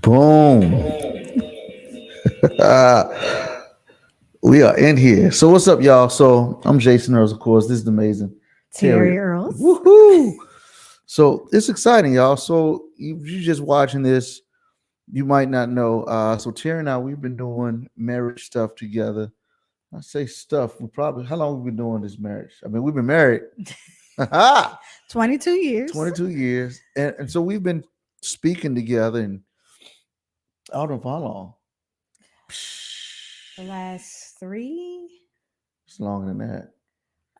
Boom. We are in here. So what's up, y'all? So I'm Jason Earls, of course. This is the amazing Terri. Terri Earls. Woohoo! So it's exciting, y'all. So if you're just watching this, you might not know. So Terri and I, we've been doing marriage stuff together. I say stuff. We probably how long have we been doing this marriage? I mean, we've been married 22 years. 22 years. And so we've been speaking together and I don't know for how long. The last 3. It's longer than that.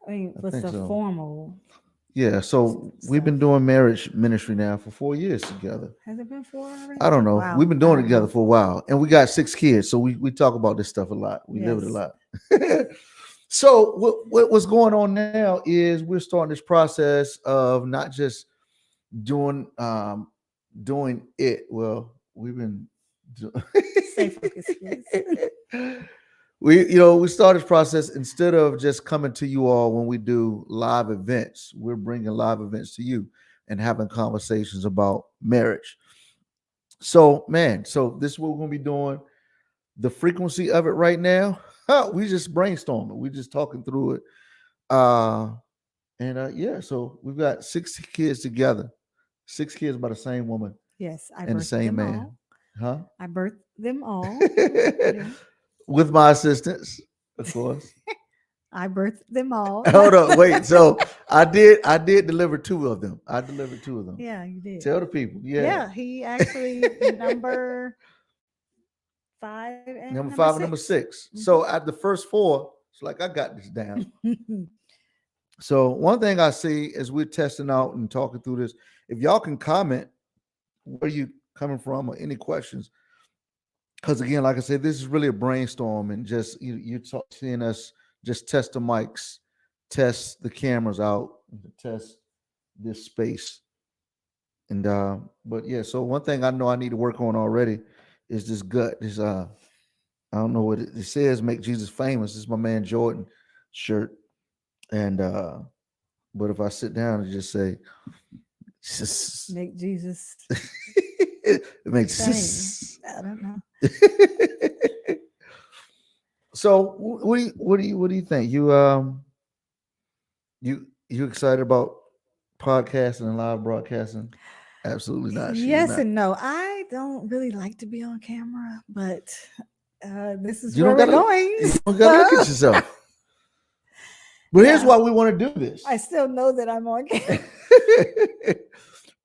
I mean, I what's think the so. formal? Yeah, so we've been doing marriage ministry now for 4 years together. Has it been 4 already? I don't know. Wow. We've been doing it together for a while, and we got 6 kids, so we talk about this stuff a lot. We live it a lot. So what's going on now is we're starting this process of not just doing it. Well, we've been Stay focused, please. we started this process instead of just coming to you all when we do live events. We're bringing live events to you and having conversations about marriage. So, man, so this is what we're gonna be doing. The frequency of it right now, we just brainstorming. We just talking through it. Yeah, so we've got 6 kids together. 6 kids by the same woman Yes, I and the birthed same them man. all. Huh? I birthed them all. Yeah. With my assistance, of course. I birthed them all. Hold on, wait. So I did deliver 2 of them. I delivered 2 of them. Yeah, you did. Tell the people. Yeah. Yeah, he actually number 5 and Number 5 and number 6. So Mhm. at the first 4, it's like I got this down. So one thing I see as we're testing out and talking through this, if y'all can comment where you coming from or any questions, because again, like I said, this is really a brainstorm and just seeing us just test the mics, test the cameras out, test this space. And but yeah, so one thing I know I need to work on already is this gut. This I don't know what it says, make Jesus famous. This is my man Jordan shirt. And but if I sit down and just say Make Jesus it makes fame. sense. I don't know. So what do you think? You excited about podcasting and live broadcasting? Absolutely not. Yes and no. I don't really like to be on camera, but this is You where don't we're gotta, going. you don't gotta look at yourself. But here's Yeah. why we want to do this. I still know that I'm on camera.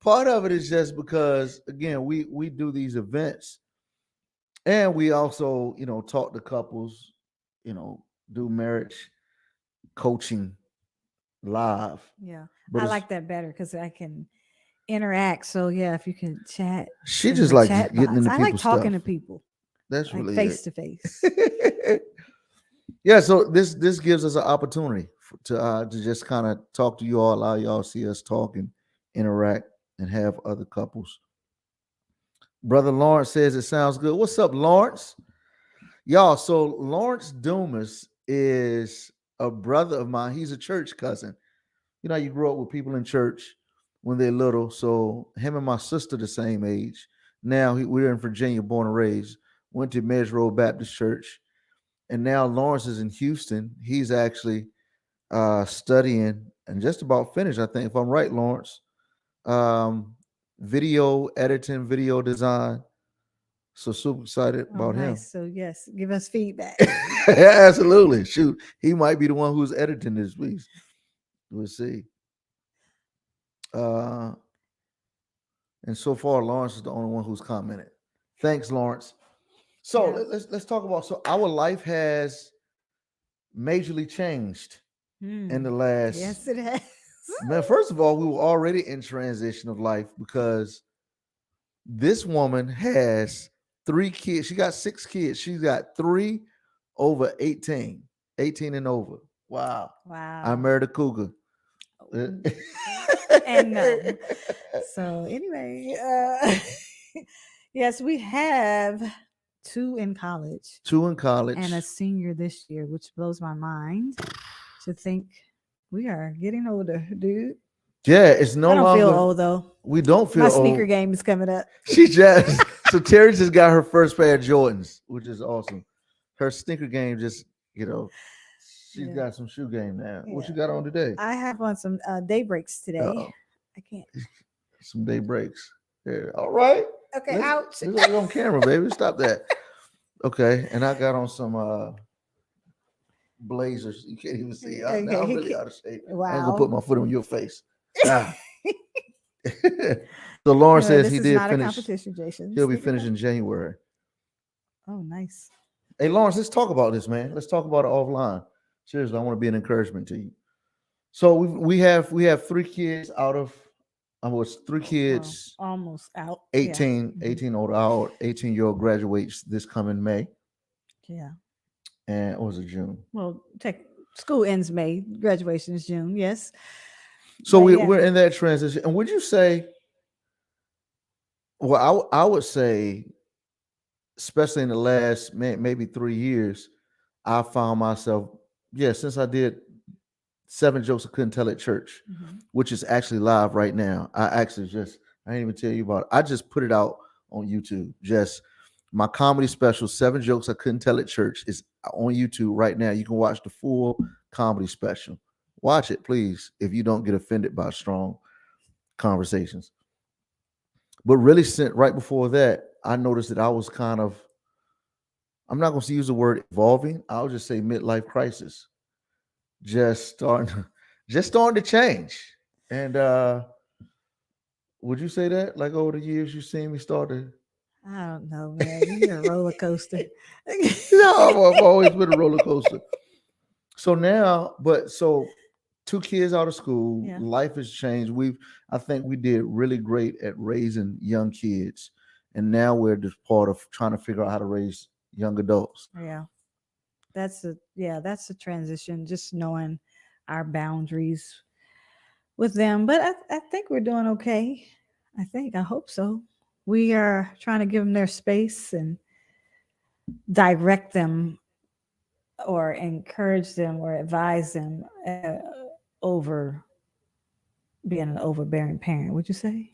Part of it is just because again we do these events and we also talk to couples, do marriage coaching live. Yeah, But I like that better because I can interact. So yeah, if you can chat, she in just the like chat getting box. into I like people's talking stuff. to people, That's like really face to face. Yeah, so this gives us an opportunity to just kind of talk to you all, allow y'all to see us talk and interact and have other couples. Brother Lawrence says it sounds good. What's up, Lawrence? Y'all, so Lawrence Dumas is a brother of mine. He's a church cousin. You know, you grew up with people in church when they're little. So him and my sister the same age. Now we're in Virginia, born and raised. Went to Medge Road Baptist Church, and now Lawrence is in Houston. He's actually studying and just about finished, I think, if I'm right, Lawrence. Um, Video editing, video design. So super excited Oh, about him. nice. So yes, give us feedback. Absolutely. Shoot, he might be the one who's editing this piece. We'll see. And so far, Lawrence is the only one who's commented. Thanks, Lawrence. So Yeah. let's talk about. So our life has majorly changed in the last. Yes, it has. Man, first of all, we were already in transition of life because this woman has 3 kids. She got 6 kids. She's got 3 over 18, 18 and over. Wow. Wow. I married a cougar. And no. So anyway, yes, we have 2 in college. 2 in college. And a senior this year, which blows my mind to think we are getting older, dude. Yeah, it's no I don't longer. feel old though. We don't feel My old. sneaker game is coming up. She just So Terry just got her first pair of Jordans, which is awesome. Her sneaker game just, you know, she's Yeah. got some shoe game now. What Yeah. you got on today? I have on some daybreaks today. Uh-oh. I can't. Some day breaks. Yeah. All right. Okay, Let's ouch. let's get on camera, baby. Stop that. Okay. And I got on some blazers. You can't even see. Now I'm really out of shape. I ain't gonna put Wow. my foot on your face. Ah. So Lauren Anyway, says this he is did not a finish. competition, Jason. He'll be Stick it finished up. in January. Oh, nice. Hey Lawrence, let's talk about this, man. Let's talk about it offline. Seriously, I want to be an encouragement to you. So we have 3 kids out of almost 3 kids, Well, almost out. 18, Mhm. 18 old our 18-year-old graduates this coming May. Yeah. And what was it, June? Well, school ends May. Graduation is June. Yes. So But we're in that transition. And would you say, well, I would say, especially in the last maybe 3 years, I found myself, since I did 7 jokes I couldn't tell at church, Mhm. which is actually live right now. I didn't even tell you about it. I just put it out on YouTube. Just my comedy special, 7 jokes I couldn't tell at church, is on YouTube right now. You can watch the full comedy special. Watch it, please, if you don't get offended by strong conversations. But really, right before that, I noticed that I was kind of, I'm not going to use the word evolving. I'll just say midlife crisis. Just starting, just starting to change. And would you say that? Like over the years, you've seen me start to. I don't know, man. You're a roller coaster. No, I've always been a roller coaster. So now, so 2 kids out of school, Yeah. life has changed. I think we did really great at raising young kids, and now we're just part of trying to figure out how to raise young adults. Yeah. That's the transition, just knowing our boundaries with them. But I think we're doing okay. I hope so. We are trying to give them their space and direct them or encourage them or advise them over being an overbearing parent. Would you say?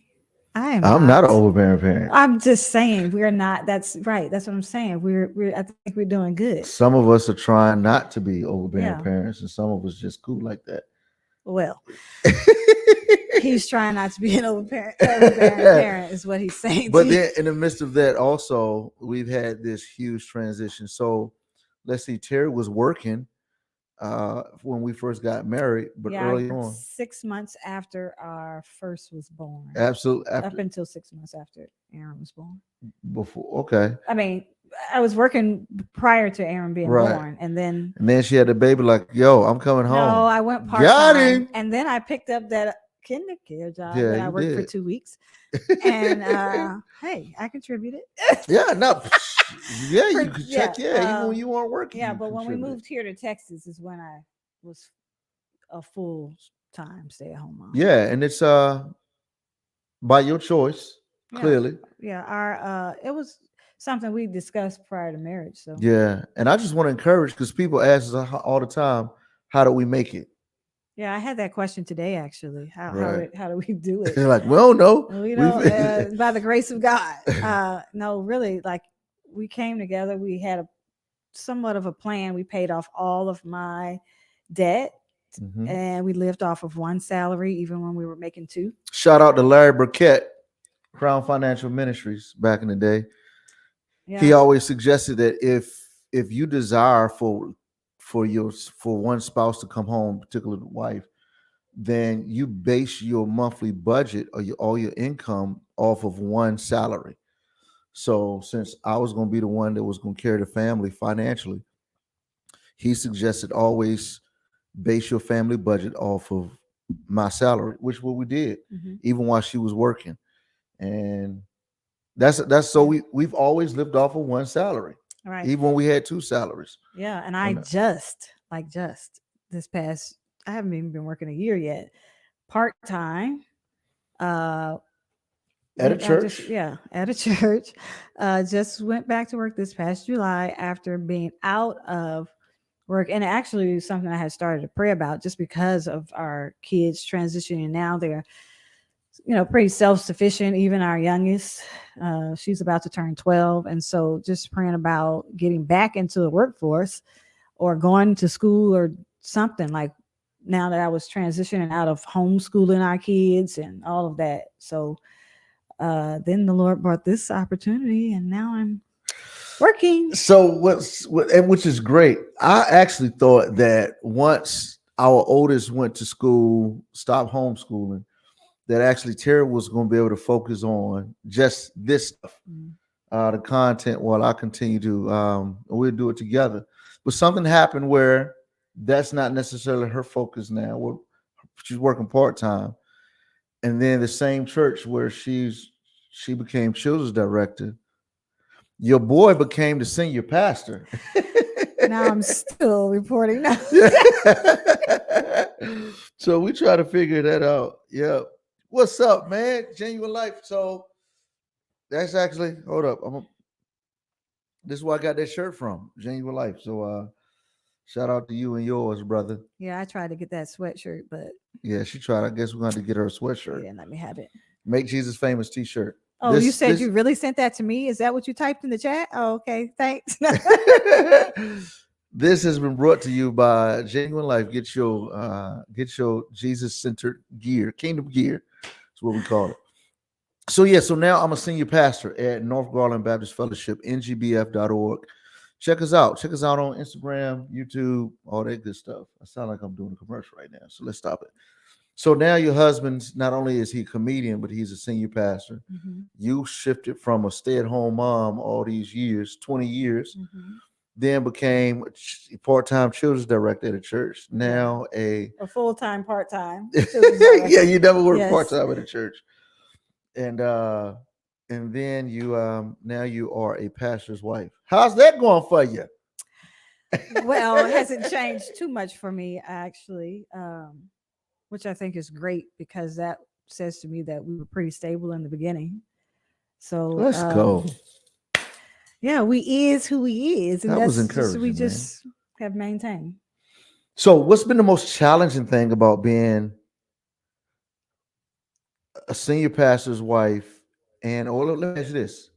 I am I'm not an overbearing parent. I'm just saying we're not. That's right. That's what I'm saying. I think we're doing good. Some of us are trying not to be overbearing Yeah. parents, and some of us just cool like that. Well, he's trying not to be an overbearing parent, is what he's saying. But then, in the midst of that, also we've had this huge transition. So, let's see, Terry was working when we first got married, but early on, 6 months after our first was born. absolutely, Up until 6 months after Aaron was born. Before, okay. I mean, I was working prior to Aaron being born, and then she had the baby. Like, yo, I'm coming home. No, I went part time, and then I picked up that kindergarten job that I worked for 2 weeks, and hey, I contributed. Yeah, no, you could check. Even when you weren't working. Yeah, but when we moved here to Texas is when I was a full time stay at home mom. Yeah, and it's by your choice, clearly. Yeah, our it was something we discussed prior to marriage. So yeah, and I just want to encourage, because people ask us all the time, how do we make it? Yeah, I had that question today actually. How do we do it? They're like, we don't know. We don't by the grace of God. No, really, like we came together. We had somewhat of a plan. We paid off all of my debt. Mm-hmm. And we lived off of one salary, even when we were making 2. Shout out to Larry Burkett, Crown Financial Ministries, back in the day. Yeah. He always suggested that if you desire for one spouse to come home, particularly the wife, then you base your monthly budget or all your income off of one salary. So since I was going to be the one that was going to carry the family financially, he suggested always base your family budget off of my salary, which what we did, even while she was working. And that's so we've always lived off of one salary, right? Even when we had 2 salaries. Yeah, and I just this past, I haven't even been working a year yet, part time. At a church. At a church. Just went back to work this past July after being out of work, and actually something I had started to pray about, just because of our kids transitioning. Now they're pretty self-sufficient. Even our youngest, she's about to turn 12, and so just praying about getting back into the workforce or going to school or something, like now that I was transitioning out of homeschooling our kids and all of that. So then the Lord brought this opportunity, and now I'm working. So and which is great. I actually thought that once our oldest went to school, stopped homeschooling, that actually Terry was going to be able to focus on just this stuff, Mm. the content, while I continue to we'll do it together. But something happened where that's not necessarily her focus now. She's working part-time. And then the same church where she became children's director, your boy became the senior pastor. Now I'm still reporting now. So we try to figure that out. Yeah. What's up, man? Genuine life. So that's actually, hold up. This is where I got that shirt from, Genuine Life. So shout out to you and yours, brother. Yeah, I tried to get that sweatshirt, but Yeah, she tried. I guess we're going to get her a sweatshirt. yeah, let me have it. Make Jesus famous t-shirt. Oh, you said you really sent that to me? Is that what you typed in the chat? Oh, okay. Thanks. This has been brought to you by Genuine Life. Get your Jesus-centered gear, kingdom gear. That's what we call it. So yeah, so now I'm a senior pastor at North Garland Baptist Fellowship, ngbf.org. Check us out. Check us out on Instagram, YouTube, all that good stuff. I sound like I'm doing a commercial right now, so let's stop it. So now your husband's, not only is he a comedian, but he's a senior pastor. Mm-hmm. You shifted from a stay-at-home mom all these years, 20 years, then became a part-time children's director at a church. Now a full-time, part-time. Yeah, you never worked Yes. part-time at a church. And then you now you are a pastor's wife. How's that going for you? Well, it hasn't changed too much for me, actually, which I think is great because that says to me that we were pretty stable in the beginning. So Let's go. Yeah, we is who we is, and That was that's just, we encouraging, just have maintained. So, what's been the most challenging thing about being a senior pastor's wife? And let me ask you this: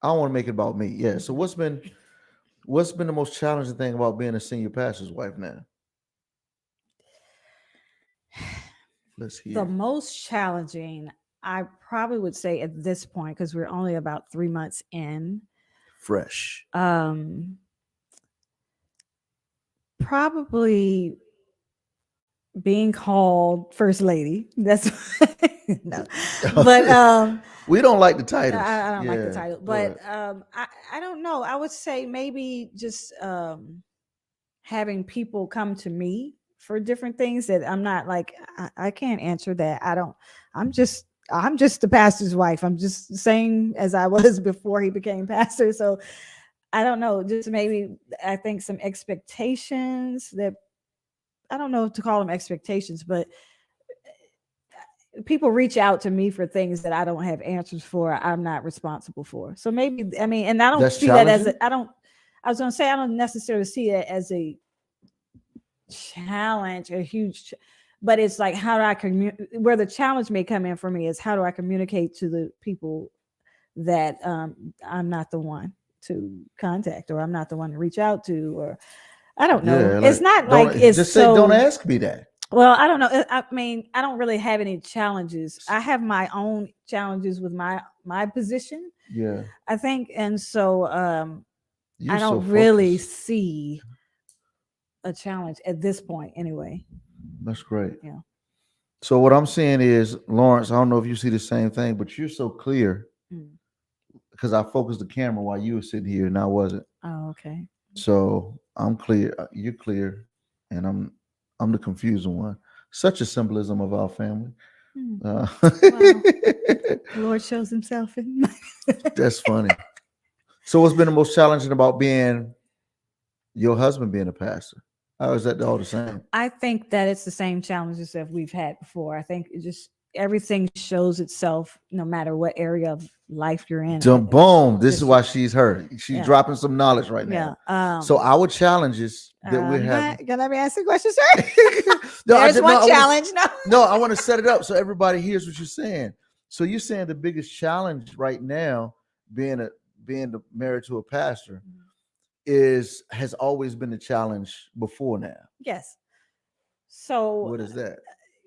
I don't want to make it about me. Yeah. So, what's been the most challenging thing about being a senior pastor's wife now? Let's hear. The most challenging, I probably would say at this point, because we're only about 3 months in, Fresh. Probably being called first lady. That's no, but we don't like the title. I don't like the title, but I don't know. I would say maybe just having people come to me for different things that I'm not like, I can't answer that. I'm just the pastor's wife. I'm just the same as I was before he became pastor. So I don't know, just maybe I think some expectations that, I don't know to call them expectations, but people reach out to me for things that I don't have answers for. I'm not responsible for. So maybe, I mean, and I don't see that as I was going to say, I don't necessarily see it as a challenge, a huge, but it's like, how do I where the challenge may come in for me is, how do I communicate to the people that I'm not the one to contact, or I'm not the one to reach out to, or I don't know. Yeah, like, it's not like it's just so, say, don't ask me that. Well, I don't know. I mean, I don't really have any challenges. I have my own challenges with my position. Yeah, I think, and so I don't so really see a challenge at this point, anyway. That's great. Yeah. So what I'm saying is, Lawrence, I don't know if you see the same thing, but you're so clear because I focused the camera while you were sitting here and I wasn't. Oh, okay. So I'm clear. You're clear, and I'm the confusing one. Such a symbolism of our family. Wow. The Lord shows himself in. That's funny. So what's been the most challenging about being your husband being a pastor? How is that all the same? I think that it's the same challenges that we've had before. I think it just, everything shows itself no matter what area of life you're in. Boom. This is Just why she's her. She's yeah, dropping some knowledge right yeah. now. So our challenges that we're having. Gonna let me ask the question, sir. No, There's one challenge. No, I want to set it up so everybody hears what you're saying. So you're saying the biggest challenge right now, married to a pastor, has always been a challenge before now. Yes. So What is that?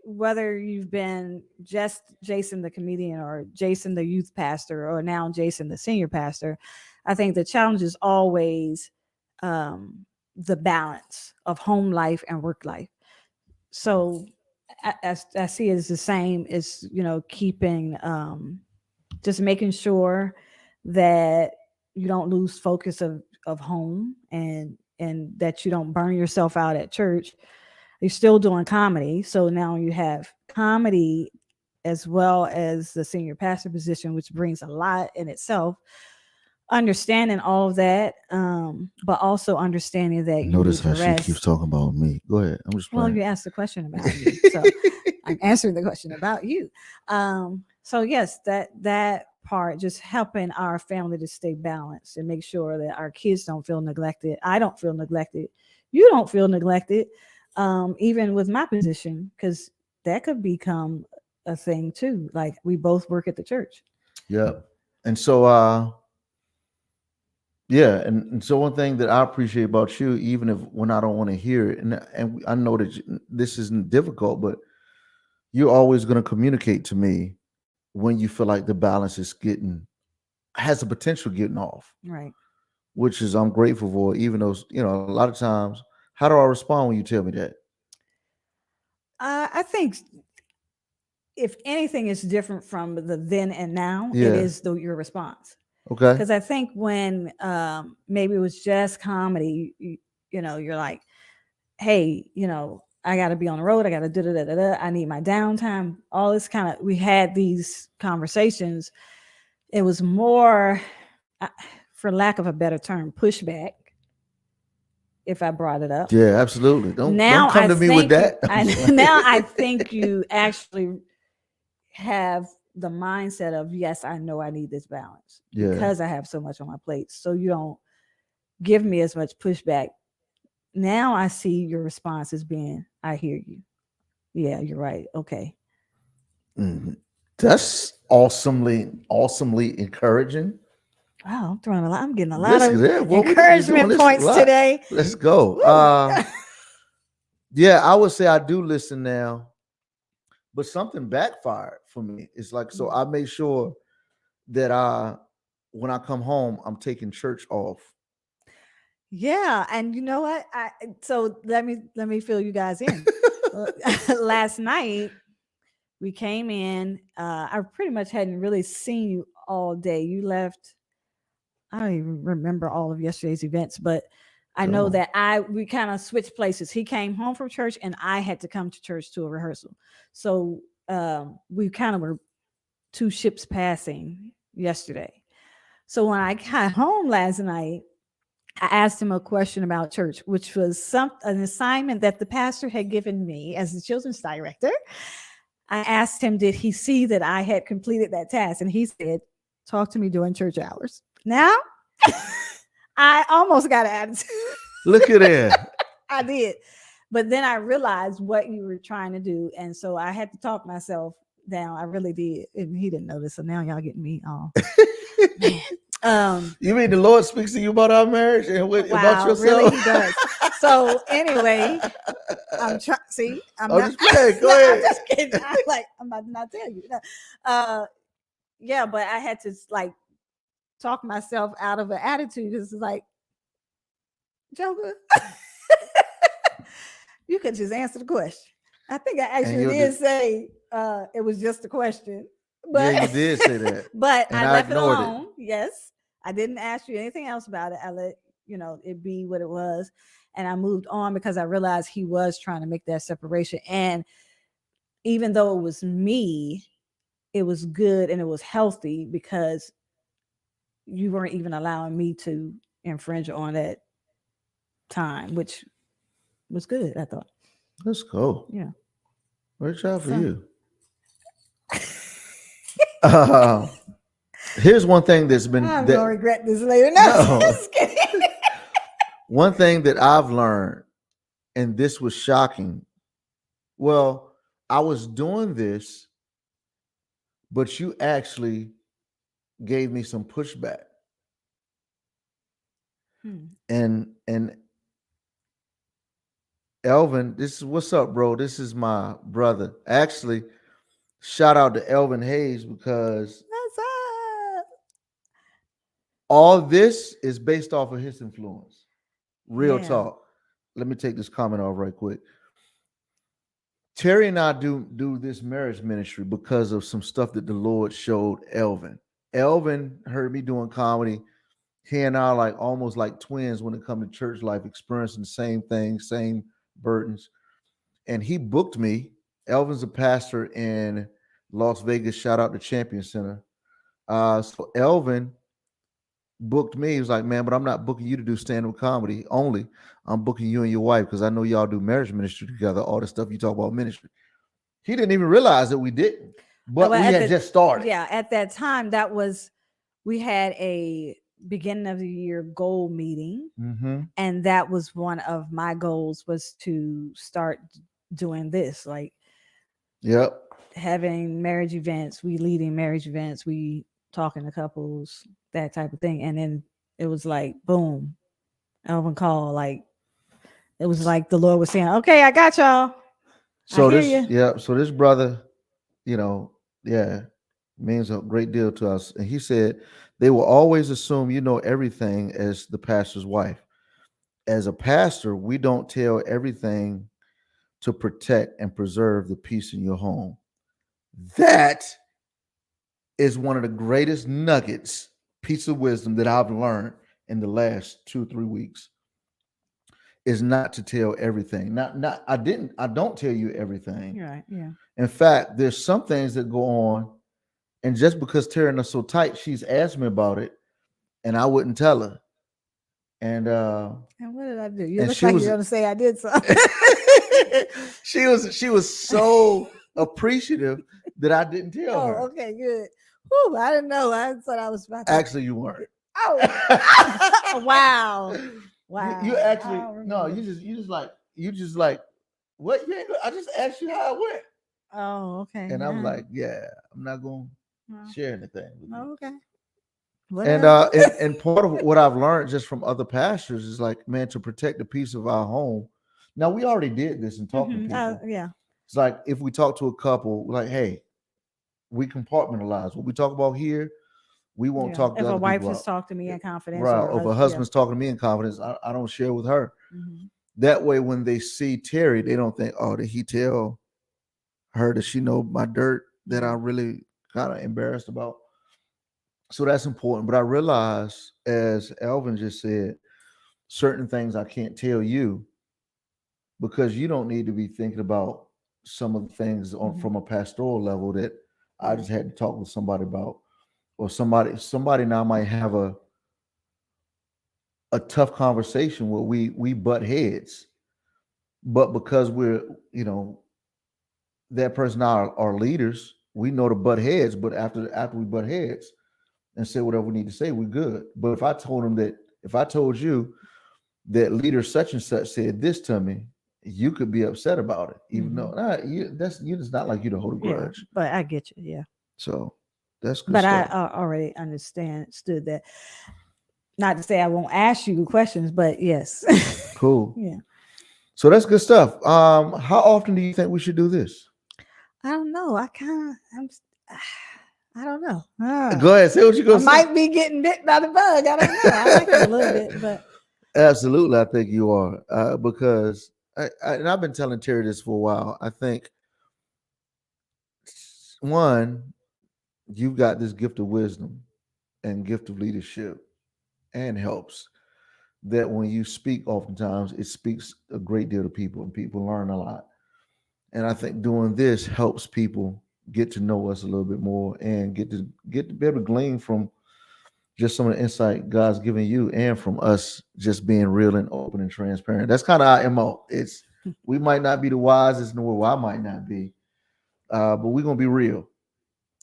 whether you've been just Jason the comedian or Jason the youth pastor or now Jason the senior pastor, I think the challenge is always the balance of home life and work life. So I see it as the same as, keeping, just making sure that you don't lose focus of home, and that you don't burn yourself out at church. You're still doing comedy. So now you have comedy as well as the senior pastor position, which brings a lot in itself. Understanding all of that, but also understanding that you Notice need how to she keeps rest. talking about me. Go ahead. I'm just Well, playing. you asked the question about you, so I'm answering the question about you. So yes, that part, just helping our family to stay balanced and make sure that our kids don't feel neglected. I don't feel neglected. You don't feel neglected, even with my position, because that could become a thing too. Like we both work at the church. Yeah. And so yeah, and so one thing that I appreciate about you, even if when I don't want to hear it, and I know that this isn't difficult, but you're always going to communicate to me when you feel like the balance is has the potential getting off, Right. which is I'm grateful for. Even though a lot of times, how do I respond when you tell me that? I think if anything is different from the then and now, it Yeah. is your response. Okay. Because I think when maybe it was just comedy, you're like, hey, I got to be on the road. I got to da da da da. I need my downtime. All this kind of, we had these conversations. It was more, uh, for lack of a better term, pushback. If I brought it up, Yeah, absolutely. Don't now come I to me with think that. now I think you actually have the mindset of, yes, I know I need this balance Yeah. because I have so much on my plate. So you don't give me as much pushback. Now I see your response as being, I hear you. Yeah, you're right. Okay. Mhm. That's awesomely encouraging. Wow, I'm getting a lot This of yeah, well, we're doing encouragement this a points lot. today. Let's go. Yeah, I would say I do listen now, but something backfired for me. It's like, so I make sure that when I come home, I'm taking church off. Yeah, and you know what? So let me fill you guys in. Last night we came in. I pretty much hadn't really seen you all day. You left. I don't even remember all of yesterday's events, but I know that we kind of switched places. He came home from church, and I had to come to church to a rehearsal. So we kind of were two ships passing yesterday. So when I got home last night, I asked him a question about church, which was an assignment that the pastor had given me as the children's director. I asked him, did he see that I had completed that task? And he said, talk to me during church hours. Now, I almost got an attitude. Look at that. I did. But then I realized what you were trying to do. And so I had to talk myself down. I really did. And he didn't notice. So now y'all getting me all. You mean the Lord speaks to you about our marriage and about yourself? Really, he does. So anyway, I'm trying. See, I'm not. Just playing. Go ahead. I'm just kidding. I'm about to not tell you. Yeah, but I had to talk myself out of an attitude. It's like, Joker, you could just answer the question. I think I actually did say it was just a question. But yeah, you did say that. But and I left it ignored alone. Yes. I didn't ask you anything else about it. I let it be what it was. And I moved on because I realized he was trying to make that separation. And even though it was me, it was good and it was healthy because you weren't even allowing me to infringe on that time, which was good, I thought. Let's go. Yeah. Great job for you. Uh, here's one thing that's been I'm that gonna regret this later. No, no just kidding. one thing that I've learned, and this was shocking. Well, I was doing this, but you actually gave me some pushback. And Elvin, this is what's up, bro. This is my brother. Actually, shout out to Elvin Hayes because What's up? all this is based off of his influence. Real Yeah. talk. Let me take this comment off right quick. Terry and I do this marriage ministry because of some stuff that the Lord showed Elvin. Elvin heard me doing comedy. He and I are like almost like twins when it comes to church life, experiencing the same things, same burdens. And he booked me. Elvin's a pastor in Las Vegas. Shout out to Champion Center. So Elvin booked me. He was like, man, but I'm not booking you to do stand-up comedy only. I'm booking you and your wife because I know y'all do marriage ministry together, all the stuff you talk about ministry. He didn't even realize that we didn't, but Well, we had just started. Yeah, at that time, we had a beginning of the year goal meeting, and that was one of my goals was to start doing this, like Yep. having marriage events, we leading marriage events, we talking to couples, that type of thing. And then it was like, boom, Elvin called. Like it was like the Lord was saying, "Okay, I got y'all. So I hear this, you." yeah. So this brother, yeah, means a great deal to us. And he said they will always assume you know everything as the pastor's wife. As a pastor, we don't tell everything to protect and preserve the peace in your home. That is one of the greatest nuggets, piece of wisdom that I've learned in the last 2 3 weeks. Is not to tell everything. Not I don't tell you everything. Right. Yeah. In fact, there's some things that go on, and just because Terry and us so tight, she's asked me about it, and I wouldn't tell her. And And what did I do? You and look she like was you're gonna say I did something. she was so appreciative that I didn't tell Oh, her. okay, good. Whew, I didn't know. I thought I was about to. Actually, you weren't. Oh, wow. Wow. You I actually don't no. remember. You just like what? You ain't, I just asked you how it went, Oh, okay. and I'm Yeah. like, yeah, I'm not gonna Well, share anything with you. oh, okay. And Whatever. and part of what I've learned just from other pastors is like, man, to protect the peace of our home. Now we already did this and talking to people. Yeah. It's like if we talk to a couple, like, hey, we compartmentalize what we talk about here. We won't Yeah. talk If to a other wife people has out. talked to me in confidence, Right. or Or if a yeah. husband's talking to me in confidence, I don't share with her. Mhm. That way, when they see Terry, they don't think, oh, did he tell her that she know my dirt that I really kind of embarrassed about? So that's important. But I realize, as Elvin just said, certain things I can't tell you because you don't need to be thinking about some of the things on from a pastoral level that I just had to talk with somebody about, or somebody now might have a tough conversation where we butt heads, but because we're that person are leaders, we know to butt heads, but after we butt heads and say whatever we need to say, we're good. But if I told you that leader such and such said this to me, you could be upset about it, even though it's not like you to hold a Yeah. grudge. But I get you. Yeah. So that's good But I stuff. already understood that. Not to say I won't ask you questions, but yes. Cool. Yeah. So that's good stuff. How often do you think we should do this? I don't know. I don't know. Go ahead, say what you're I gonna say. might be getting bit by the bug. I don't know. I like it a little bit, but Absolutely, I think you are because and I've been telling Terry this for a while. I think one, you've got this gift of wisdom and gift of leadership and helps that when you speak, oftentimes it speaks a great deal to people and people learn a lot. And I think doing this helps people get to know us a little bit more and get to be able to glean from just some of the insight God's giving you and from us just being real and open and transparent. That's kind of our MO. It's we might not be the wisest, nor I might not be, but we're gonna be real.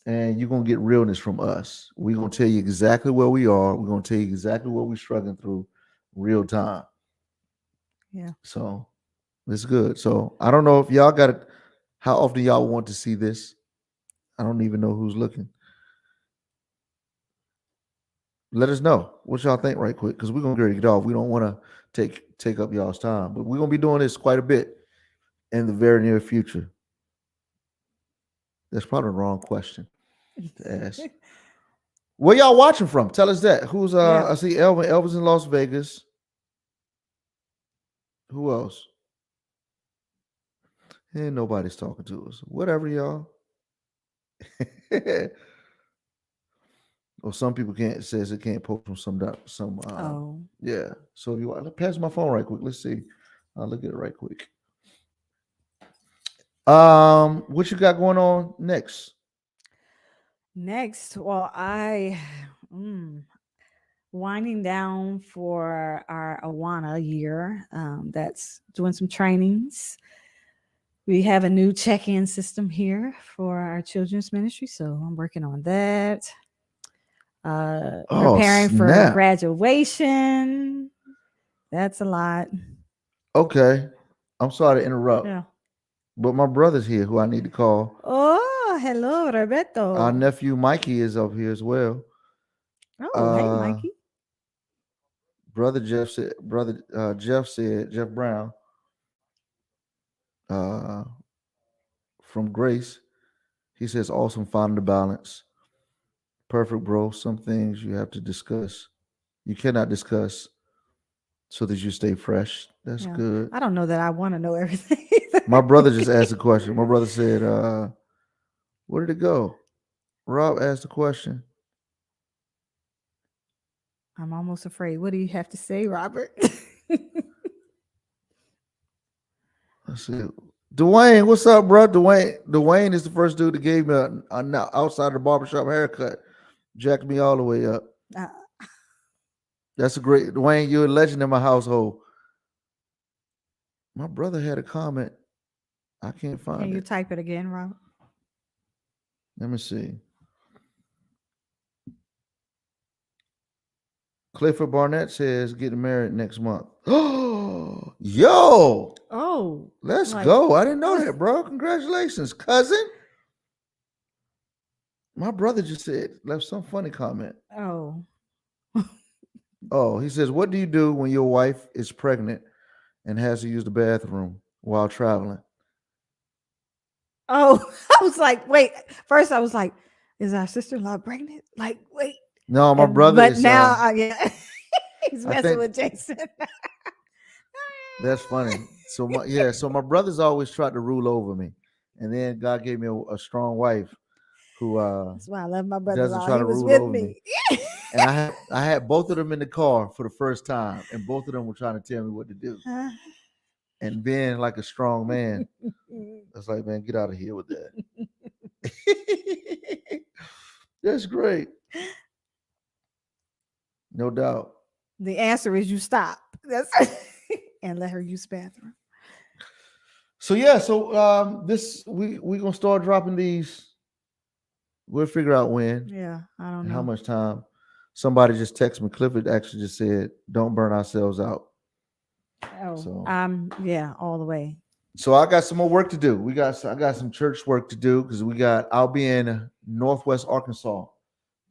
and you're gonna get realness from us. We're gonna tell you exactly where we are. We're gonna tell you exactly what we're struggling through, real time. Yeah. So it's good. So I don't know if y'all got it. How often y'all want to see this? I don't even know who's looking. Let us know what y'all think right quick, because we're gonna get it off. We don't want to take up y'all's time, but we're gonna be doing this quite a bit in the very near future. That's probably the wrong question to ask. Where y'all watching from? Tell us that. Who's Yeah. I see Elvin. Elvin's in Las Vegas. Who else? Ain't nobody's talking to us. Whatever, y'all. Or some people can't says it can't post from some Oh. yeah. So if you want, pass my phone right quick. Let's see. I'll look at it right quick. What you got going on next? Next, well, mm, winding down for our Awana year. That's doing some trainings. We have a new check-in system here for our children's ministry, so I'm working on that. Oh Preparing for snap. graduation. That's a lot. Okay. I'm sorry to interrupt, Yeah. but my brother's here who I need to call. Oh, hello, Our Roberto. nephew Mikey is up here as well. Oh, hey, Uh Mikey. brother Jeff said, Jeff Brown, uh from Grace. He says, awesome finding the balance. Perfect, bro. Some things you have to discuss. You cannot discuss so that you stay fresh. That's Yeah. good. I don't know that I want to know everything My brother either. just asked a question. My brother said, where did it go? Rob asked a question. I'm almost afraid. What do you have to say, Robert? Let's see. Dwayne, what's up, bro? Dwayne is the first dude that gave me outside the barbershop haircut. Jacked me all the way up. Uh, That's a great Dwayne. You're a legend in my household. My brother had a comment. I can't can find you it. type it again, Robert? Let me see. Clifford Barnett says getting married next month. Yo, Oh, let's like, go. I didn't know that, bro. Congratulations, cousin. My brother just said, left some funny comment. oh, Oh, he says, what do you do when your wife is pregnant and has to use the bathroom while traveling? oh. I was like, wait. First, I was like, is our sister-in-law pregnant? Like, wait. No, my And brother but is now, yeah, he's I messing think with Jason. that's funny. So my brothers always tried to rule over me. And then God gave me a strong wife who That's why I love my doesn't brother-in-law. try He to was rule with over me. me. And I had both of them in the car for the first time, and both of them were trying to tell me what to do. And being like a strong man, I was like, man, get out of here with that. That's great. No doubt. The answer is you stop. That's and let her use the bathroom. So yeah, this we gonna start dropping these. We'll figure out when Yeah, I don't and how know. much time. Somebody just texted me. Clifford actually just said, "Don't burn ourselves out." Oh, So yeah, all the way. so I got some more work to do. I got some church work to do because I'll be in Northwest Arkansas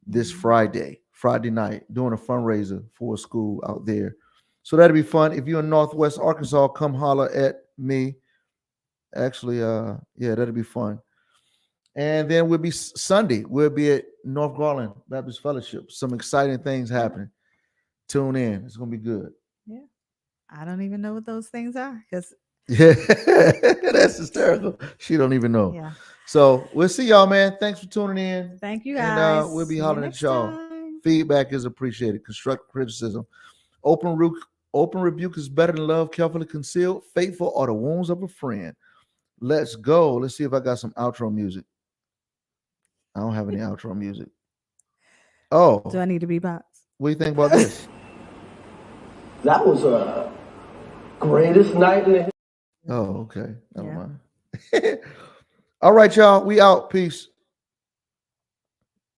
this Mhm. Friday night, doing a fundraiser for a school out there. So that'll be fun. If you're in Northwest Arkansas, come holler at me. Actually, yeah, that'll be fun. And then we'll be Sunday. We'll be at North Garland Baptist Fellowship. Some exciting things Yeah, happening. Tune in. It's gonna be good. yeah. I don't even know what those things are because Yeah, that's hysterical. She don't even know. yeah. So we'll see y'all, man. Thanks for tuning in. Thank you And guys. we'll be See you hollering at next y'all. time. Feedback is appreciated. Constructive criticism. Open rebuke is better than love, carefully concealed. Faithful are the wounds of a friend. Let's go. Let's see if I got some outro music. I don't have any outro music. Do Oh, I need to be boxed? what do you think about this? That was a greatest night in the Oh, okay. Never Yeah. mind. All right, y'all. We out. Peace.